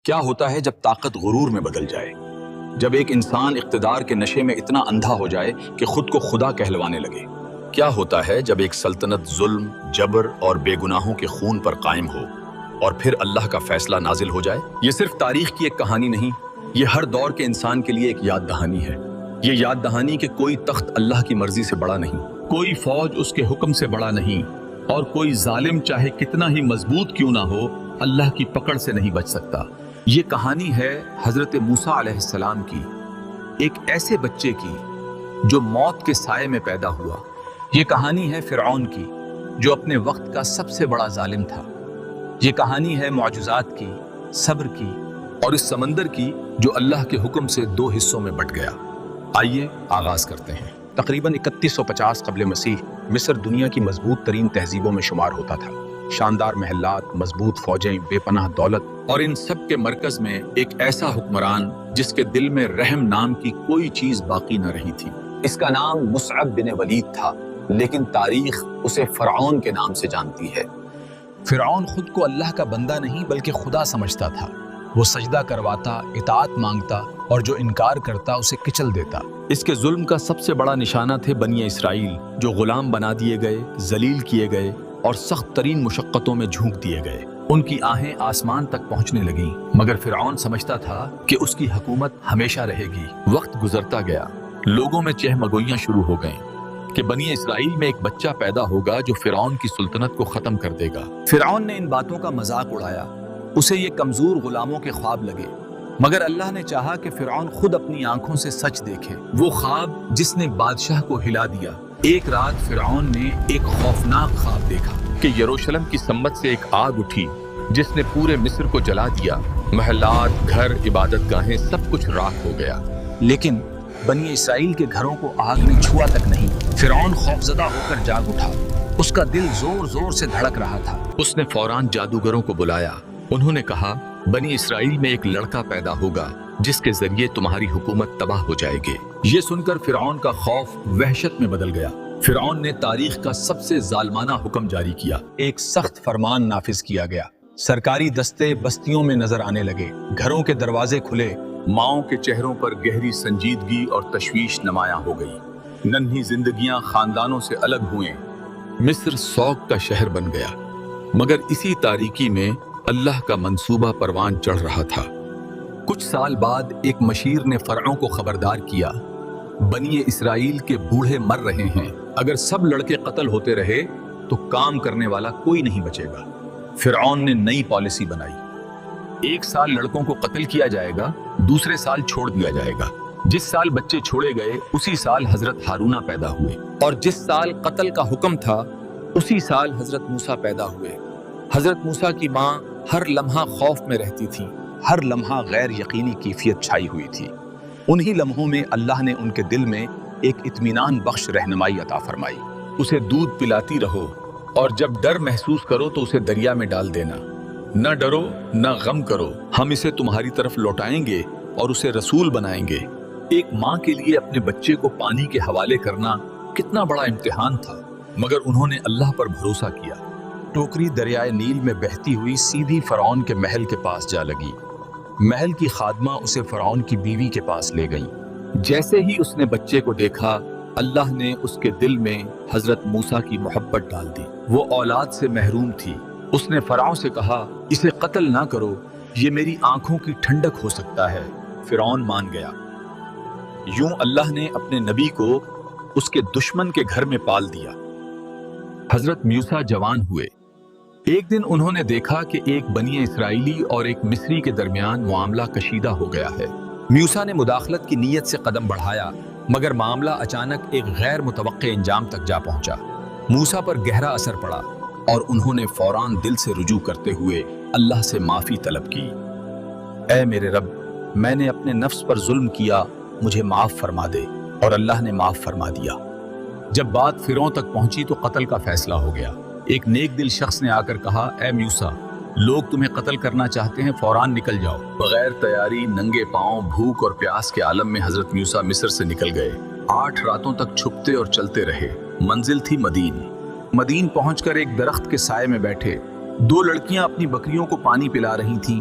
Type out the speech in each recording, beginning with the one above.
کیا ہوتا ہے جب طاقت غرور میں بدل جائے؟ جب ایک انسان اقتدار کے نشے میں اتنا اندھا ہو جائے کہ خود کو خدا کہلوانے لگے؟ کیا ہوتا ہے جب ایک سلطنت ظلم، جبر اور بے گناہوں کے خون پر قائم ہو اور پھر اللہ کا فیصلہ نازل ہو جائے؟ یہ صرف تاریخ کی ایک کہانی نہیں، یہ ہر دور کے انسان کے لیے ایک یاد دہانی ہے۔ یہ یاد دہانی کہ کوئی تخت اللہ کی مرضی سے بڑا نہیں، کوئی فوج اس کے حکم سے بڑا نہیں، اور کوئی ظالم چاہے کتنا ہی مضبوط کیوں نہ ہو اللہ کی پکڑ سے نہیں بچ سکتا۔ یہ کہانی ہے حضرت موسیٰ علیہ السلام کی، ایک ایسے بچے کی جو موت کے سائے میں پیدا ہوا۔ یہ کہانی ہے فرعون کی جو اپنے وقت کا سب سے بڑا ظالم تھا۔ یہ کہانی ہے معجزات کی، صبر کی، اور اس سمندر کی جو اللہ کے حکم سے 2 حصوں میں بٹ گیا۔ آئیے آغاز کرتے ہیں۔ تقریباً 3150 قبل مسیح مصر دنیا کی مضبوط ترین تہذیبوں میں شمار ہوتا تھا۔ شاندار محلات، مضبوط فوجیں، بے پناہ دولت، اور ان سب کے مرکز میں ایک ایسا حکمران جس کے دل میں رحم نام کی کوئی چیز باقی نہ رہی تھی۔ اس کا نام مصعب بن ولید تھا، لیکن تاریخ اسے فرعون کے نام سے جانتی ہے۔ فرعون خود کو اللہ کا بندہ نہیں بلکہ خدا سمجھتا تھا۔ وہ سجدہ کرواتا، اطاعت مانگتا، اور جو انکار کرتا اسے کچل دیتا۔ اس کے ظلم کا سب سے بڑا نشانہ تھے بنی اسرائیل، جو غلام بنا دیے گئے، ذلیل کیے گئے اور سخت ترین مشقتوں میں جھونک دیے گئے۔ ان کی آہیں آسمان تک پہنچنے لگیں، مگر فرعون سمجھتا تھا کہ اس کی حکومت ہمیشہ رہے گی۔ وقت گزرتا گیا، لوگوں میں چہمگوئیاں شروع ہو گئیں کہ بنی اسرائیل میں ایک بچہ پیدا ہوگا جو فرعون کی سلطنت کو ختم کر دے گا۔ فرعون نے ان باتوں کا مذاق اڑایا، اسے یہ کمزور غلاموں کے خواب لگے، مگر اللہ نے چاہا کہ فرعون خود اپنی آنکھوں سے سچ دیکھے، وہ خواب جس نے بادشاہ کو ہلا دیا۔ ایک رات فرعون نے ایک خوفناک خواب دیکھا کہ یروشلم کی سمت سے ایک آگ اٹھی جس نے پورے مصر کو جلا دیا۔ محلات، گھر، عبادت گاہیں، سب کچھ راکھ ہو گیا، لیکن بنی اسرائیل کے گھروں کو آگ نے چھوا تک نہیں۔ فرعون خوفزدہ ہو کر جاگ اٹھا، اس کا دل زور زور سے دھڑک رہا تھا۔ اس نے فوراً جادوگروں کو بلایا۔ انہوں نے کہا، بنی اسرائیل میں ایک لڑکا پیدا ہوگا جس کے ذریعے تمہاری حکومت تباہ ہو جائے گی۔ یہ سن کر فرعون کا خوف وحشت میں بدل گیا۔ فرعون نے تاریخ کا سب سے ظالمانہ حکم جاری کیا۔ ایک سخت فرمان نافذ کیا گیا۔ سرکاری دستے بستیوں میں نظر آنے لگے، گھروں کے دروازے کھلے، ماؤں کے چہروں پر گہری سنجیدگی اور تشویش نمایاں ہو گئی۔ ننھی زندگیاں خاندانوں سے الگ ہوئیں، مصر سوگ کا شہر بن گیا۔ مگر اسی تاریکی میں اللہ کا منصوبہ پروان چڑھ رہا تھا۔ کچھ سال بعد ایک مشیر نے فرعون کو خبردار کیا، بنی اسرائیل کے بوڑھے مر رہے ہیں، اگر سب لڑکے قتل ہوتے رہے تو کام کرنے والا کوئی نہیں بچے گا۔ فرعون نے نئی پالیسی بنائی، 1 سال لڑکوں کو قتل کیا جائے گا، دوسرے سال چھوڑ دیا جائے گا۔ جس سال بچے چھوڑے گئے اسی سال حضرت ہارونہ پیدا ہوئے، اور جس سال قتل کا حکم تھا اسی سال حضرت موسیٰ پیدا ہوئے۔ حضرت موسیٰ کی ماں ہر لمحہ خوف میں رہتی تھی، ہر لمحہ غیر یقینی کیفیت چھائی ہوئی تھی۔ انہی لمحوں میں اللہ نے ان کے دل میں ایک اطمینان بخش رہنمائی عطا فرمائی۔ اسے دودھ پلاتی رہو، اور جب ڈر محسوس کرو تو اسے دریا میں ڈال دینا۔ نہ ڈرو، نہ غم کرو، ہم اسے تمہاری طرف لوٹائیں گے اور اسے رسول بنائیں گے۔ ایک ماں کے لیے اپنے بچے کو پانی کے حوالے کرنا کتنا بڑا امتحان تھا، مگر انہوں نے اللہ پر بھروسہ کیا۔ ٹوکری دریائے نیل میں بہتی ہوئی سیدھی فرعون کے محل کے پاس جا لگی۔ محل کی خادمہ اسے فرعون کی بیوی کے پاس لے گئی۔ جیسے ہی اس نے بچے کو دیکھا، اللہ نے اس کے دل میں حضرت موسیٰ کی محبت ڈال دی۔ وہ اولاد سے محروم تھی۔ اس نے فرعون سے کہا، اسے قتل نہ کرو، یہ میری آنکھوں کی ٹھنڈک ہو سکتا ہے۔ فرعون مان گیا۔ یوں اللہ نے اپنے نبی کو اس کے دشمن کے گھر میں پال دیا۔ حضرت موسیٰ جوان ہوئے۔ ایک دن انہوں نے دیکھا کہ ایک بنی اسرائیلی اور ایک مصری کے درمیان معاملہ کشیدہ ہو گیا ہے۔ موسیٰ نے مداخلت کی نیت سے قدم بڑھایا، مگر معاملہ اچانک ایک غیر متوقع انجام تک جا پہنچا۔ موسیٰ پر گہرا اثر پڑا اور انہوں نے فوراً دل سے رجوع کرتے ہوئے اللہ سے معافی طلب کی۔ اے میرے رب، میں نے اپنے نفس پر ظلم کیا، مجھے معاف فرما دے، اور اللہ نے معاف فرما دیا۔ جب بات فرعون تک پہنچی تو قتل کا فیصلہ ہو گیا۔ ایک نیک دل شخص نے آ کر کہا، اے موسیٰ، لوگ تمہیں قتل کرنا چاہتے ہیں، فوراً نکل جاؤ۔ بغیر تیاری، ننگے پاؤں، بھوک اور پیاس کے عالم میں حضرت موسیٰ مصر سے نکل گئے۔ 8 راتوں تک چھپتے اور چلتے رہے۔ منزل تھی مدین پہنچ کر ایک درخت کے سائے میں بیٹھے۔ 2 لڑکیاں اپنی بکریوں کو پانی پلا رہی تھیں۔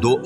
2